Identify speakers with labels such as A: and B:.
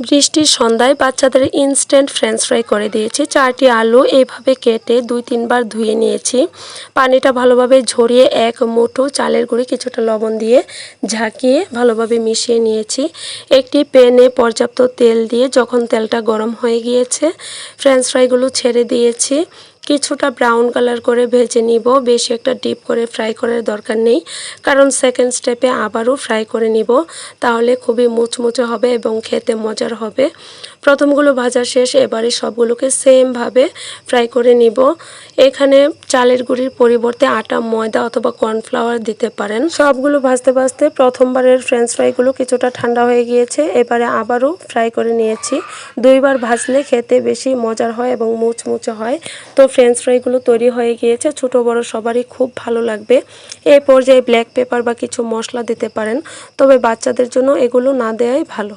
A: বৃষ্টির সন্ধ্যায় বাচ্চাদের ইনস্ট্যান্ট ফ্রেঞ্চ ফ্রাই করে দিয়েছি। 4টি আলু এইভাবে কেটে 2-3 বার ধুয়ে নিয়েছি। পানিটা ভালোভাবে ঝরিয়ে এক মুঠো চালের গুঁড়ি কিছুটা লবণ দিয়ে ঝাঁকিয়ে ভালোভাবে মিশিয়ে নিয়েছি। একটি প্যানে পর্যাপ্ত তেল দিয়ে যখন তেলটা গরম হয়ে গিয়েছে ফ্রেঞ্চ ফ্রাইগুলো ছেড়ে দিয়েছি। কিছুটা ব্রাউন কালার করে ভেজে নিব, বেশি একটা ডিপ করে ফ্রাই করার দরকার নেই, কারণ সেকেন্ড স্টেপে আবারও ফ্রাই করে নিব, তাহলে খুবই মুচমুচে হবে এবং খেতে মজার হবে। প্রথমগুলো ভাজা শেষ, এবারে সবগুলোকে সেমভাবে ফ্রাই করে নিব। এখানে চালের গুঁড়ির পরিবর্তে আটা, ময়দা অথবা কর্নফ্লাওয়ার দিতে পারেন। সবগুলো ভাজতে ভাজতে প্রথমবারের ফ্রেঞ্চ ফ্রাইগুলো কিছুটা ঠান্ডা হয়ে গিয়েছে, এবারে আবারও ফ্রাই করে নিয়েছি। 2বার ভাজলে খেতে বেশি মজার হয় এবং মুচমুচে হয়। তো ফ্রেঞ্চ ফ্রাইগুলো তৈরি হয়ে গিয়েছে, ছোট বড় সবারই খুব ভালো লাগবে। এই পর্যায়ে ব্ল্যাক পেপার বা কিছু মশলা দিতে পারেন, তবে বাচ্চাদের জন্য এগুলো না দেওয়াই ভালো।